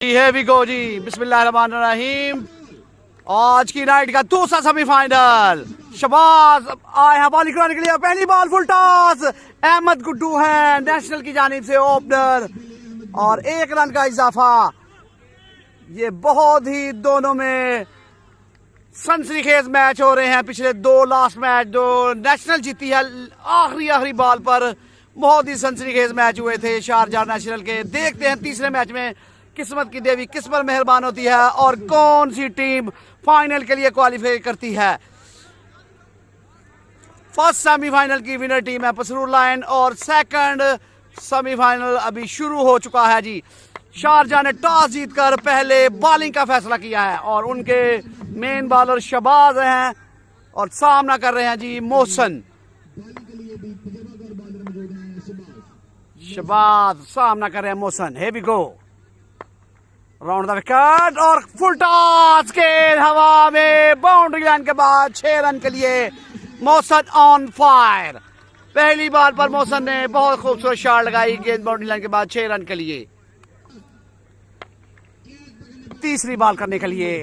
Here we go जी, बिस्मिल्लाहिर्रहमानिर्रहीम। आज की नाइट का दूसरा सेमीफाइनल। शबाज आए हैं बॉलिंग कराने के लिए। पहली ball full toss. Ahmed Guddu हैं नेशनल की जानिब से ओपनर और 1 रन का इजाफा। ये बहुत ही दोनों में सनसनीखेज मैच हो रहे हैं। पिछले 2 लास्ट मैच जो नेशनल जीती है आखिरी बॉल पर बहुत ही सनसनीखेज मैच हुए थे शारजाह नेशनल के। देखते हैं तीसरे मैच में किस्मत की देवी किस पर मेहरबान होती है और कौन सी टीम फाइनल के लिए क्वालिफाई करती है। फर्स्ट सेमीफाइनल की विनर टीम है पसरूर लायन और सेकंड सेमीफाइनल अभी शुरू हो चुका है जी। शारजाह ने टॉस जीतकर पहले बॉलिंग का फैसला किया है और उनके मेन बॉलर शबाज हैं और सामना कर रहे हैं जी मोहसन। शबाज सामना कर रहे हैं Mohsin. Here we go round the wicket और फुल टॉस के हवा में बाउंड्री लाइन के बाद 6 रन के लिए मोहसन ऑन फायर। पहली बार पर मोहसन ने बहुत खूबसूरत शॉट लगाई गेंद बाउंड्री लाइन के बाद 6 रन के लिए। तीसरी बॉल करने के लिए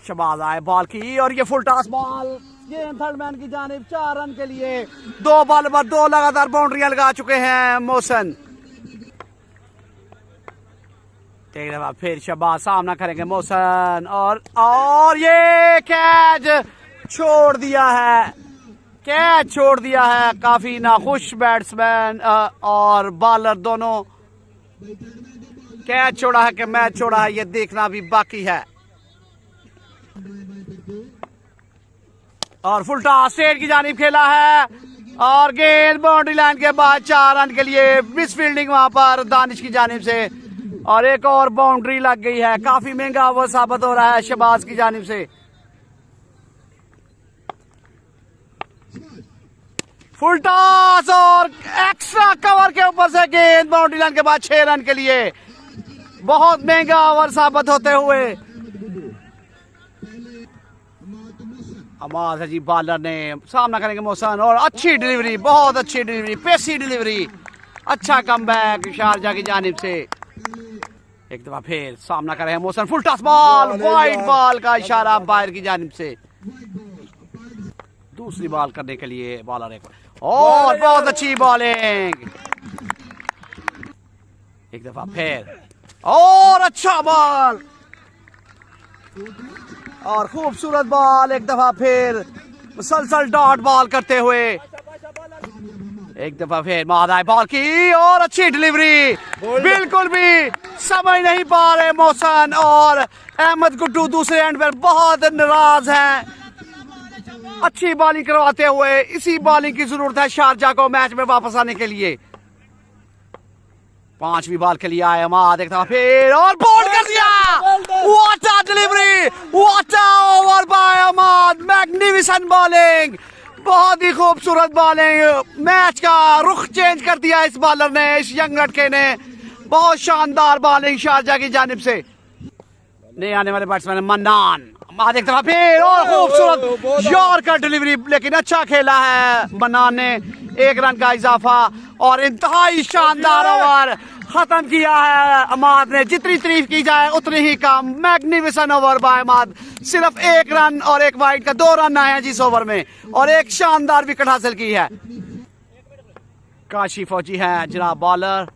शबाज आए बॉल की और ये फुल टॉस बॉल गेंद थर्ड मैन की जानिब 4 रन के लिए। 2 बॉल पर 2 लगातार बाउंड्रियां लगा चुके हैं मोहसन। एक दफा फिर शबाज सामना करेंगे मोहसन और ये कैच छोड़ दिया है। काफी नाखुश बैट्समैन और बॉलर दोनों। कैच छोड़ा है कि मैच छोड़ा है ये देखना भी बाकी है। और फुल टॉस स्ट्रेट की जानिब खेला है और गेंद बाउंड्री लाइन के बाद 4 रन के लिए। मिस फील्डिंग वहां पर दानिश की जानिब से और एक और बाउंड्री लग गई है। काफी महंगा ओवर साबित हो रहा है शबाज की जानिब से। फुल टॉस और एक्स्ट्रा कवर के ऊपर से गेंद बाउंड्री लाइन के बाद 6 रन के लिए। बहुत महंगा ओवर साबित होते हुए अमाद जी बॉलर ने सामना करेंगे मोहसन और अच्छी डिलीवरी, बहुत अच्छी डिलीवरी, पेसी डिलीवरी, अच्छा कमबैक शारजाह की जानिब से। एक दफा फिर सामना कर रहे हैं Mohsin. Full toss ball wide ball का इशारा अंपायर की जानिब से। दूसरी बॉल करने के लिए बॉलर एक और बहुत अच्छी बॉलिंग। एक दफा फिर और अच्छा बॉल और खूबसूरत बॉल। एक दफा फिर मुसलसल डॉट बॉल करते हुए एक दफा फिर मादाई बॉल की और अच्छी डिलीवरी। बिल्कुल भी समझ नहीं पा रहे मोहसन और अहमद गुड्डू दूसरे एंड पर बहुत नाराज हैं। अच्छी बॉलिंग करवाते हुए इसी बॉलिंग की जरूरत है शारजाह को मैच में वापस आने के लिए। 5वीं बॉल के लिए आए अमाद। एक दफा फिर और बोल्ड कर दिया। What a delivery, what a over by Amad. Magnificent bowling, बहुत ही खूबसूरत बॉलिंग। मैच का रुख चेंज कर दिया इस बॉलर ने, इस यंग लड़के ने। बहुत शानदार बॉलिंग शारजाह की जानिब से। नए आने वाले बैट्समैन मन्नान। एक दफा फिर और खूबसूरत यॉर्कर डिलीवरी, लेकिन अच्छा खेला है मन्नान ने। 1 रन का इजाफा और इंतहाई शानदार ओवर खत्म किया है अमाद ने। जितनी तारीफ की जाए उतनी ही कम। Magnificent over by Amad. सिर्फ 1 रन और 1 वाइड का 2 रन आए हैं जिस ओवर में और एक शानदार विकेट हासिल की है। काशी फौजी है जनाब बॉलर।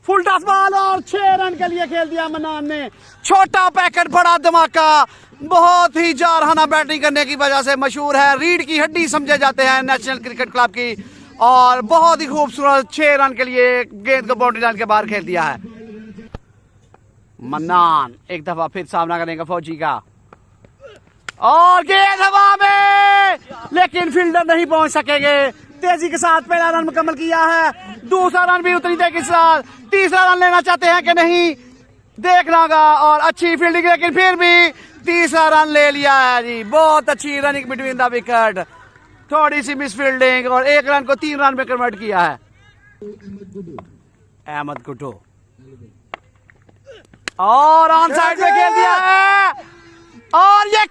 फुल टॉस बॉल और 6 रन के लिए खेल दिया मन्नान ने। छोटा पैकेट बड़ा धमाका। बहुत ही जारहाना बैटिंग करने की वजह से मशहूर है। रीढ़ की हड्डी समझे जाते हैं नेशनल क्रिकेट क्लब की और बहुत ही खूबसूरत 6 रन के लिए गेंद को बाउंड्री लाइन के बाहर खेल दिया है मन्नान। एक दफा फिर सामना करेंगे फौजी का और गेंद हवा में, लेकिन फील्डर नहीं पहुंच सकेंगे। तेजी के साथ पहला रन मुकम्मल किया है। दूसरा रन भी उतनी तेजी के साथ। तीसरा रन लेना चाहते हैं कि नहीं देखना होगा और अच्छी फील्डिंग, लेकिन फिर भी तीसरा रन ले लिया है जी। बहुत अच्छी रनिंग बिटवीन द विकेट। थोड़ी सी मिस फील्डिंग और 1 रन को 3 रन में कन्वर्ट किया है अहमद गुड्डू और ऑन साइड में खेल दिया है और ये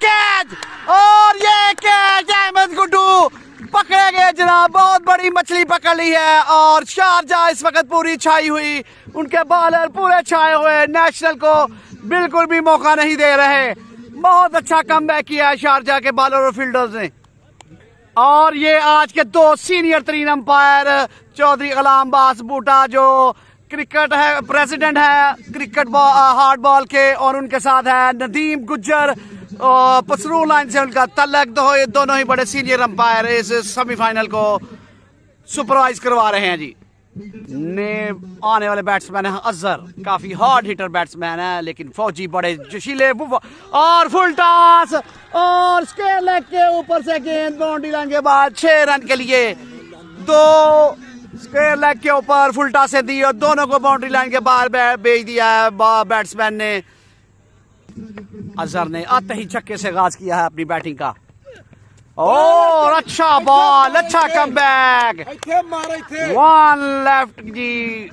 कैच अहमद गुड्डू पकड़े गए जनाब, बहुत बड़ी मछली पकड़ ली है। और शारजा इस वक्त पूरी छाई हुई, उनके बॉलर पूरे छाए हुए, नेशनल को बिल्कुल भी मौका नहीं दे रहे। बहुत अच्छा कमबैक किया है शारजा के बॉलर और फील्डर्स ने। और ये आज के दो सीनियर तरीन अंपायर, चौधरी गुलाम बास बूटा जो क्रिकेट है प्रेसिडेंट है क्रिकेट हार्ड बॉल के, और उनके साथ है नदीम गुज्जर, पसरू लाइन से उनका तल्लक। ये दोनों ही बड़े सीनियर अंपायर इस सेमीफाइनल को सुपरवाइज करवा रहे हैं जी। ने आने वाले बैट्समैन है अजहर, काफी हार्ड हिटर बैट्समैन है, लेकिन फौजी बड़े जोशीले। और फुल टॉस और स्क्वायर लेग के ऊपर से गेंद बाउंड्री लाइन के बाद 6 रन के लिए। 2 स्क्वायर लेग के ऊपर फुल टॉस से दी और दोनों को बाउंड्री लाइन के बाहर भेज दिया है बैट्समैन ने। अजहर ने आते ही छक्के से आगाज किया है अपनी बैटिंग का। और अच्छा बॉल, अच्छा कमबैक, 1 लेफ्ट जी।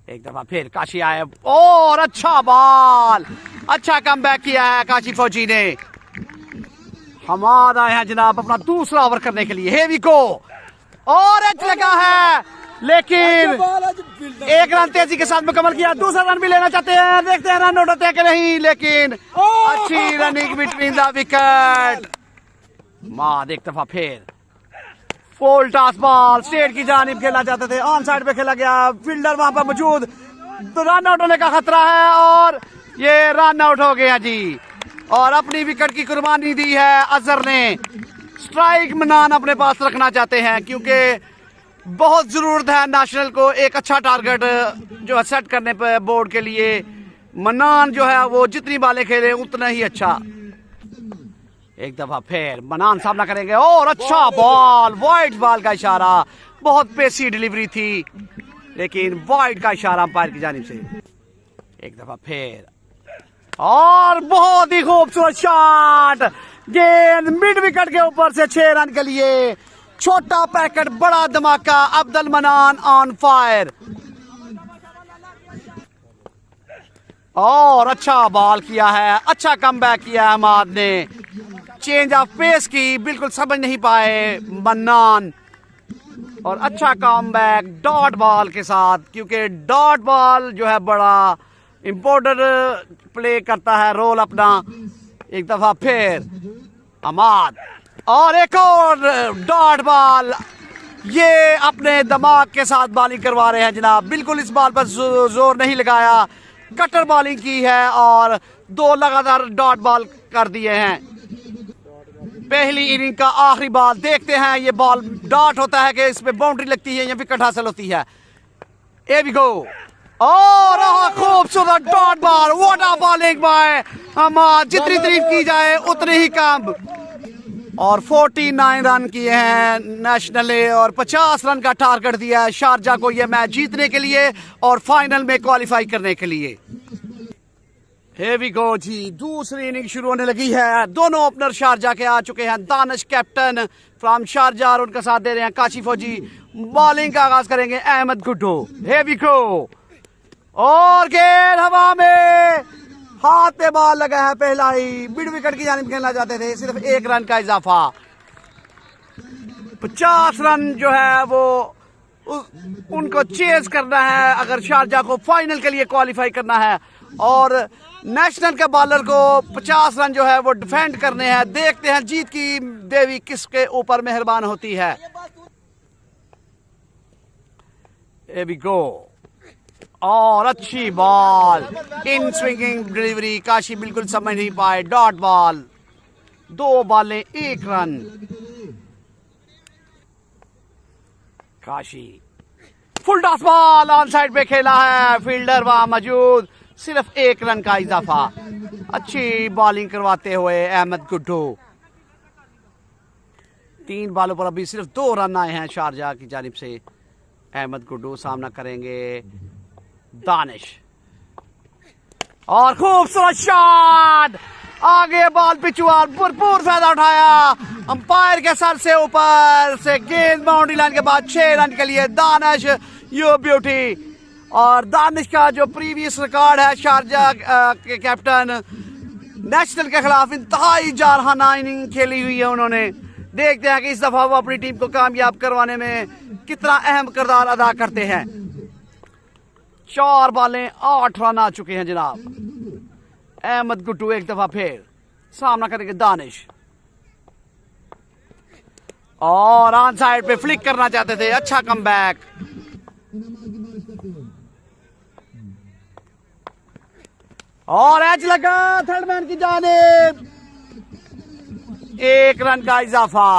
एक दफा फिर काशी आए और अच्छा बॉल, अच्छा कमबैक किया है काशी फौजी ने। हमारा आए हैं जनाब अपना दूसरा ओवर करने के लिए। हेवी को और एच लगा है, लेकिन 1 रन तेजी के साथ मुकम्मल किया। दूसरा रन भी लेना चाहते हैं, देखते हैं रन आउट होते हैं कि नहीं, लेकिन अच्छी रनिंग बिटवीन द विकेट। माद एक दफा फिर फुल टॉस बॉल स्टेट की जानिब खेलना चाहते थे, ऑन साइड पे खेला गया, फील्डर वहां पर मौजूद, तो रन आउट होने का खतरा है और ये रन आउट हो गया जी। और अपनी विकेट की कुर्बानी दी है अजहर ने। स्ट्राइक मनान अपने पास रखना चाहते हैं क्योंकि बहुत जरूरत है नेशनल को एक अच्छा टारगेट जो है सेट करने पर बोर्ड के लिए। मनान जो है वो जितनी बालें खेले उतना ही अच्छा। एक दफा फिर मनान सामना करेंगे और अच्छा बॉल, वाइड बॉल का इशारा, बहुत पेसी डिलीवरी थी लेकिन वाइड का इशारा अंपायर की जानिब से। एक दफा फिर और बहुत ही खूबसूरत शॉट, गेंद मिड विकेट के ऊपर से 6 रन के लिए। छोटा पैकेट बड़ा धमाका, अब्दुल मनान ऑन फायर। और अच्छा बॉल किया है, अच्छा कमबैक किया है हमाद ने। चेंज ऑफ पेस की बिल्कुल समझ नहीं पाए मन्नान, और अच्छा कमबैक डॉट बॉल के साथ, क्योंकि डॉट बॉल जो है बड़ा इम्पोर्टेंट प्ले करता है रोल अपना। एक दफा फिर अमाद और एक और डॉट बॉल, ये अपने दिमाग के साथ बॉलिंग करवा रहे हैं जनाब। बिल्कुल इस बॉल पर जोर नहीं लगाया, कटर बॉलिंग की है और 2 लगातार डॉट बॉल कर दिए हैं। पहली इनिंग का आखिरी बॉल, देखते हैं ये बॉल डॉट होता है कि इसमें बाउंड्री लगती है या विकेट हासिल होती है। ए वी गो और खूबसूरत dot ball, what a bowling by Amad, जितनी तारीफ की जाए उतनी ही कम। और 49 रन किए हैं नेशनल ने और 50 रन का टारगेट दिया है शारजा को यह मैच जीतने के लिए और फाइनल में क्वालिफाई करने के लिए। Here we go जी, दूसरी इनिंग शुरू होने लगी है। दोनों ओपनर शारजा के आ चुके हैं। दानिश कैप्टन फ्रॉम शारजा और उनका साथ दे रहे हैं काशी फौजी। बॉलिंग का आगाज करेंगे Ahmad Guddu. Here we go और गेंद हवा में, हाथ पे बॉल लगा है पहला ही। मिड विकेट की जानिब खेलना चाहते थे, सिर्फ 1 रन का इजाफा। 50 रन जो है वो उनको चेज करना है अगर शारजा को फाइनल के लिए क्वालिफाई करना है, और नेशनल के बॉलर को 50 रन जो है वो डिफेंड करने हैं। देखते हैं जीत की देवी किसके ऊपर मेहरबान होती है। Here we go और अच्छी बॉल, इन स्विंगिंग डिलीवरी, काशी बिल्कुल समझ नहीं पाए। Dot ball, 2 बॉलें 1 run. Kashi full toss ball on side पे खेला है, फील्डर वहां मौजूद, सिर्फ 1 रन का इजाफा। अच्छी बॉलिंग करवाते हुए अहमद गुड्डू। 3 बॉलों पर अभी सिर्फ 2 रन आए हैं शारजा की जानिब से। अहमद गुड्डू सामना करेंगे दानिश और खूबसूरत शॉट, आगे बॉल पिछुआ, भरपूर फायदा उठाया अंपायर के सर से ऊपर से। गेंद बाउंड्री लाइन के बाद 6 रन के लिए दानिश, यू ब्यूटी। और दानिश का जो प्रीवियस रिकॉर्ड है शारजा के कैप्टन नेशनल के खिलाफ इंतहाई जारहाना इनिंग खेली हुई है उन्होंने। देखते हैं कि इस दफा वो अपनी टीम को कामयाब करवाने में कितना अहम किरदार अदा करते हैं। 4 बॉलें 8 रन आ चुके हैं जनाब। अहमद गुड्डू एक दफा फिर सामना करेंगे दानिश, और ऑन साइड पे फ्लिक करना चाहते थे। अच्छा कमबैक, और एच लगा थर्ड मैन की जानिब। 1 रन का इजाफा,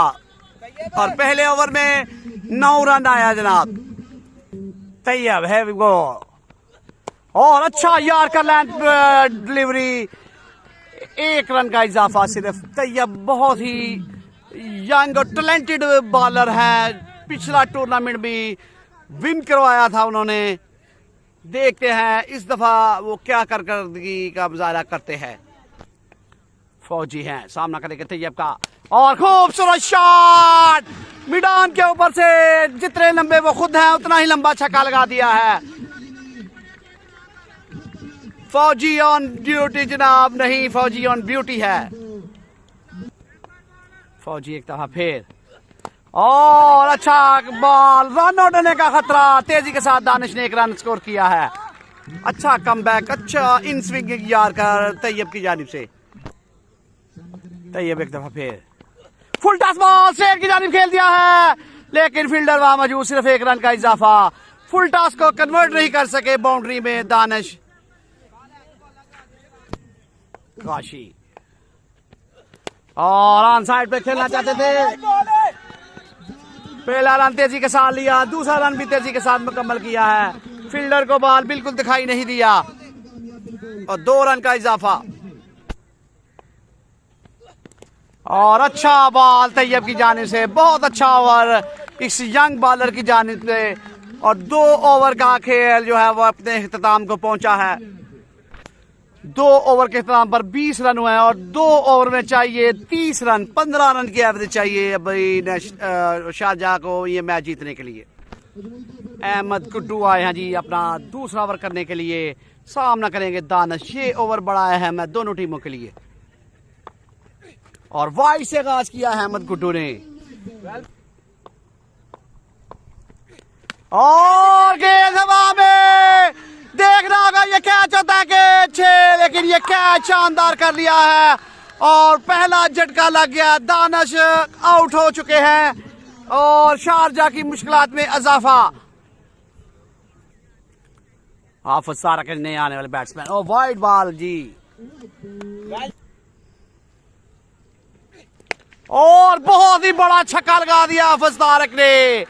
और पहले ओवर में 9 रन आया जनाब। तैयब है वो, और अच्छा यार का लैंड डिलीवरी। 1 रन का इजाफा सिर्फ। तैयब बहुत ही यंग और टैलेंटेड बॉलर है, पिछला टूर्नामेंट भी विन करवाया था उन्होंने। देखते हैं इस दफा वो क्या कारकर्दगी का मुजाहरा करते हैं। फौजी हैं, सामना करेंगे तैयब का, और खूबसूरत शॉट मिडान के ऊपर से। जितने लंबे वो खुद हैं उतना ही लंबा छक्का लगा दिया है। फौजी ऑन ड्यूटी जनाब, नहीं फौजी ऑन ब्यूटी है। फौजी एक दफा फिर, और अच्छा बॉल, रन आउट होने का खतरा। तेजी के साथ दानिश ने 1 रन स्कोर किया है। अच्छा कमबैक, अच्छा इन स्विंग यार का तैयब की जानिब से। तैयब एक दफा फिर फुल टॉस बॉल शेर की जानिब खेल दिया है, लेकिन फील्डर वहां मौजूद। सिर्फ 1 रन का इजाफा। फुल टॉस को कन्वर्ट नहीं कर सके बाउंड्री में दानिश। काशी, और ऑन साइड पे खेलना चाहते थे। पहला रन तेजी के साथ लिया, दूसरा रन भी तेजी के साथ मुकम्मल किया है। फील्डर को बॉल बिल्कुल दिखाई नहीं दिया, और 2 रन का इजाफा। और अच्छा बॉल तैयब की जानिब से, बहुत अच्छा ओवर इस यंग बॉलर की जानिब से। और 2 ओवर का खेल जो है वो अपने इख्तिताम को पहुंचा है। 2 ओवर के इख्तिताम पर 20 रन हुए हैं, और 2 ओवर में चाहिए 30 रन। 15 रन की एवरेज चाहिए भाई शारजाह को ये मैच जीतने के लिए। अहमद गुड्डू आए हैं जी अपना दूसरा ओवर करने के लिए। सामना करेंगे दानिश। ये ओवर बड़ा अहम है दोनों टीमों के लिए, और वाइड से आगाज किया अहमद गुड्डू ने। और गेंद हवा में, देखना होगा ये कैच होता है कि 6, लेकिन ये कैच शानदार कर लिया है, और पहला झटका लग गया। दानिश आउट हो चुके हैं, और शारजाह की मुश्किलात में इजाफा। हाफिज सारक नए आने वाले बैट्समैन, और वाइड बॉल जी, और बहुत ही बड़ा छक्का लगा दिया हाफिज सारक ने।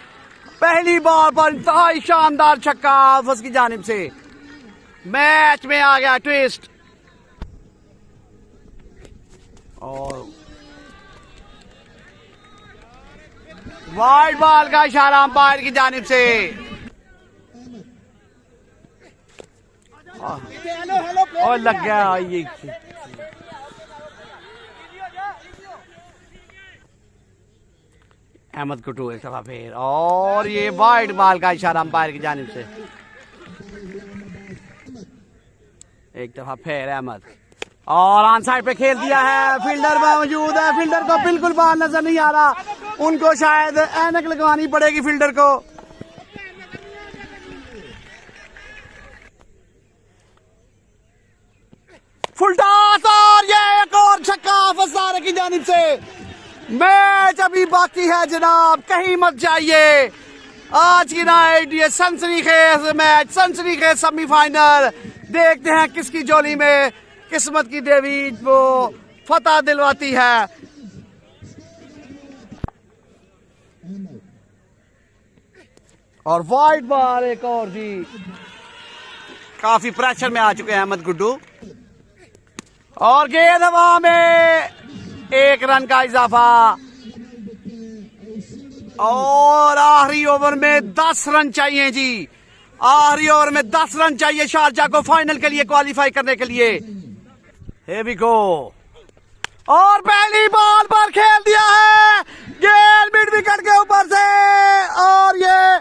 पहली बॉल पर इंतहाई शानदार छक्का हाफिज की जानिब से। मैच में आ गया ट्विस्ट, और वाइड बॉल का इशारा अंपायर की जानिब से। और लग गया ये। अहमद गुड्डू एक दफा फिर, और ये वाइड बॉल का इशारा अंपायर की जानिब से। एक दफा फिर अहमद, और ऑन साइड पे खेल दिया है। फील्डर मौजूद है, फील्डर को बिल्कुल बॉल नजर नहीं आ रहा। उनको शायद ऐनक लगवानी पड़ेगी फील्डर को। फुल टॉस, और ये एक और छक्का हाफिज सारक की जानिब से। मैच अभी बाकी है जनाब, कहीं मत जाइए। आज की नाइट ये सनसनीखेज मैच, सनसनीखेज सेमीफाइनल। देखते हैं किसकी जोली में किस्मत की देवी वो फतह दिलवाती है। और वाइड बॉल एक और जी। काफी प्रेशर में आ चुके हैं अहमद गुड्डू, और गेंद हवा में। 1 रन का इजाफा, और आखिरी ओवर में 10 रन चाहिए जी। आखिरी ओवर में 10 रन चाहिए शारजाह को फाइनल के लिए क्वालिफाई करने के लिए। Here we go, और पहली बॉल पर खेल दिया है गेंद मिड विकेट के ऊपर से, और ये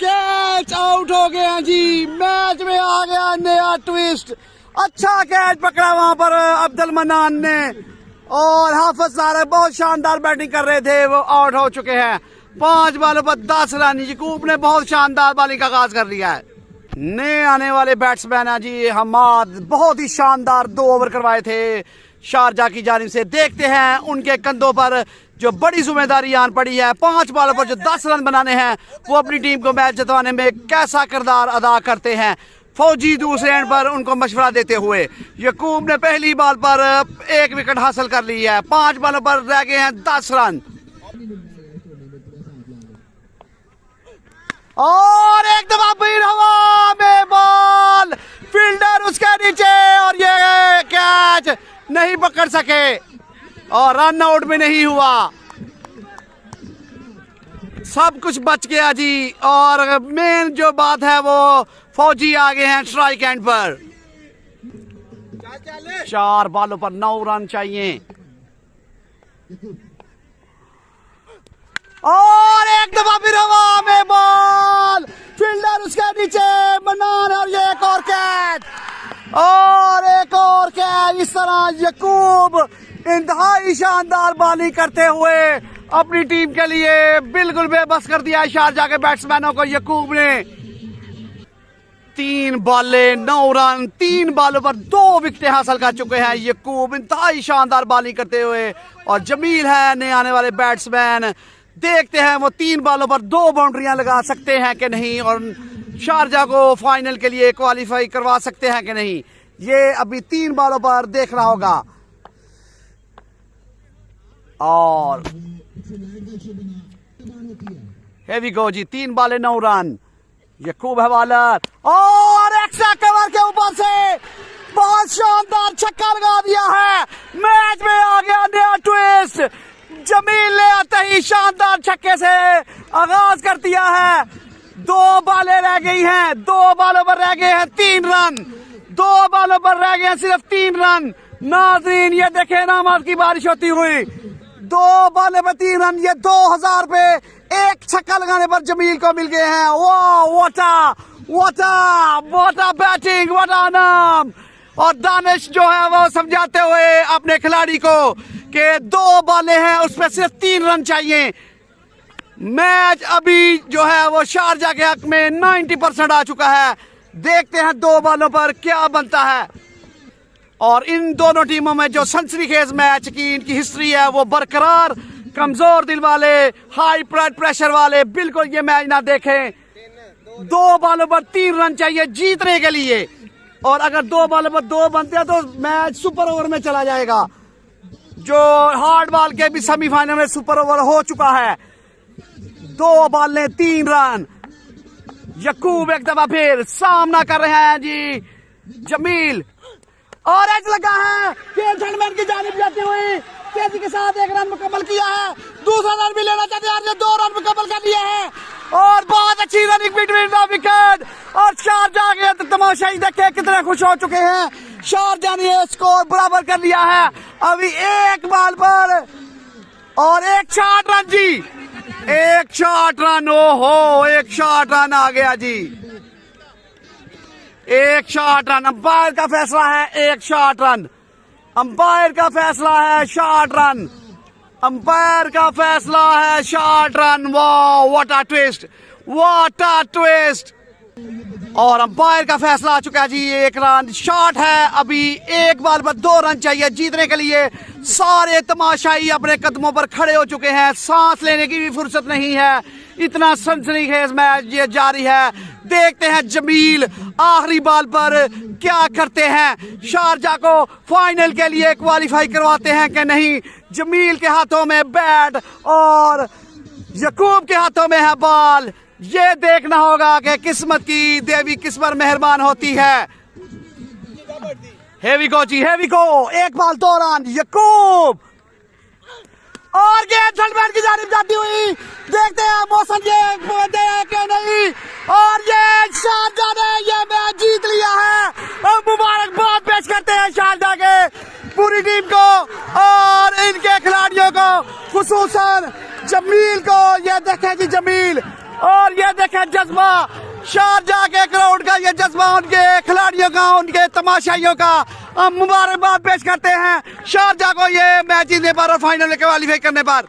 कैच आउट हो गया जी। मैच में आ गया नया ट्विस्ट, अच्छा कैच पकड़ा वहां पर अब्दुल मन्नान ने, और हाफिज सारे बहुत शानदार बैटिंग कर रहे थे, वो आउट हो चुके हैं। 5 बॉलों पर 10 रन। यकूब ने बहुत शानदार बॉलिंग का आगाज कर लिया है। नए आने वाले बैट्समैन है जी हमाद, बहुत ही शानदार 2 ओवर करवाए थे शारजा की जानिब से। देखते हैं उनके कंधों पर जो बड़ी जिम्मेदारी आन पड़ी है। 5 बॉलों पर जो 10 रन बनाने हैं, वो अपनी टीम को मैच जितवाने में कैसा किरदार अदा करते हैं। फौजी दूसरे एंड पर उनको मशवरा देते हुए यकूब ने पहली बॉल पर 1 विकेट हासिल कर ली है। 5 बॉलों पर रह गए हैं 10 रन, और एक दफा फिर हवा में बॉल, फील्डर उसके नीचे, और ये कैच नहीं पकड़ सके और रन आउट भी नहीं हुआ। सब कुछ बच गया जी। और मेन जो बात है वो फौजी आ गए हैं स्ट्राइक एंड पर। 4 बॉलों पर 9 रन चाहिए, और एक दफा फिर हवा में बॉल, फील्डर उसके नीचे, मन्नान, और ये एक और कैच, और एक और कैच। इस तरह यकूब इंतहाई शानदार बॉलिंग करते हुए अपनी टीम के लिए बिल्कुल बेबस कर दिया है शारजा के बैट्समैनों को। यकूब ने 3 बॉलें 9 रन, 3 बॉलों पर 2 विकेटें हासिल कर चुके हैं यकूब, इंतहाई शानदार बॉलिंग करते हुए। और जमील है नए आने वाले बैट्समैन, देखते हैं वो 3 बॉलों पर 2 बाउंड्रियां लगा सकते हैं कि नहीं, और शारजा को फाइनल के लिए क्वालिफाई करवा सकते हैं कि नहीं। ये अभी 3 बॉलों पर देखना होगा। और हेवी गो जी, 3 बॉलें 9 रन। यकूब है बॉलर, और एक्स्ट्रा कवर के ऊपर से बहुत शानदार छक्का लगा दिया है। मैच में आ गया नया ट्विस्ट। जमील ने आते ही शानदार छक्के से आगाज कर दिया है। 2 बॉलें रह गई हैं, 2 बॉलों पर रह गए हैं 3 रन, 2 बॉलों पर रह गए हैं सिर्फ 3 रन। नाज़रीन ये देखे नामाज की बारिश होती हुई, 2 बॉलों पर 3 रन। ये 2000 पे एक छक्का लगाने पर जमील को मिल गए हैं। वाह, व्हाट बैटिंग, व्हाट नाम। और दानिश जो है वो समझाते हुए अपने खिलाड़ी को कि 2 बॉलें हैं, उसमें सिर्फ 3 रन चाहिए। मैच अभी जो है वो शारजा के हक में 90% आ चुका है। देखते हैं 2 बॉलों पर क्या बनता है। और इन दोनों टीमों में जो सनसनीखेज मैच की इनकी हिस्ट्री है वो बरकरार। कमजोर दिल वाले, हाई ब्लड प्रेशर वाले बिल्कुल ये मैच ना देखें। 2 बॉलों पर 3 रन चाहिए जीतने के लिए, और अगर 2 बॉलों पर 2 बनते हैं तो मैच सुपर ओवर में चला जाएगा। जो हार्ड बॉल के भी सेमीफाइनल में सुपर ओवर हो चुका है। 2 बॉलें 3 रन। यकूब एक दफा फिर सामना कर रहे हैं जी जमील, और एज लगा है खेल की जानिब जाते हुए तेजी के साथ 1 रन मुकम्मल किया है। दूसरा रन भी लेना चाहते हैं, 2 रन मुकम्मल कर लिए हैं, और बहुत अच्छी रनिंग बिटवीन द विकेट। और शारजा के तमाशाई देखे कितने खुश हो चुके हैं। शारजा ने स्कोर बराबर कर लिया है अभी 1 बॉल पर, और 1 शॉट रन जी, 1 शॉट रन। ओहो, 1 शॉट रन आ गया जी, 1 शॉट रन। अंपायर का फैसला है 1 शॉट रन, अंपायर का फैसला है शॉट रन, अंपायर का फैसला है शॉट रन। वाह, what a twist, what a twist. और अंपायर का फैसला आ चुका है जी, 1 रन शॉट है। अभी 1 बॉल पर 2 रन चाहिए जीतने के लिए। सारे तमाशाई अपने कदमों पर खड़े हो चुके हैं, सांस लेने की भी फुर्सत नहीं है, इतना सनसनीखेज मैच ये जारी है। देखते हैं जमील आखिरी बॉल पर क्या करते हैं, शारजा को फाइनल के लिए क्वालिफाई करवाते हैं कि नहीं। जमील के हाथों में बैट और यकूब के हाथों में है बॉल। ये देखना होगा कि किस्मत की देवी किस पर मेहरबान होती है। हेवी गो जी, हेवी गो। 1 बॉल 2 रन यकूब, और गेंद थर्ड की जानिब जाती हुई। देखते हैं मौसम ये बोलते हैं कि नहीं, और ये शारजा ने ये मैच जीत लिया है। मुबारकबाद पेश करते हैं शारजा के पूरी टीम को और इनके खिलाड़ियों को, खुसूसन जमील को। ये देखें जी जमील, और ये देखें जज्बा शारजाह के क्राउड का, ये जज्बा उनके खिलाड़ियों का, उनके तमाशाइयों का। हम मुबारकबाद पेश करते हैं शारजाह को ये मैच जीतने पर और फाइनल में क्वालीफाई करने पर।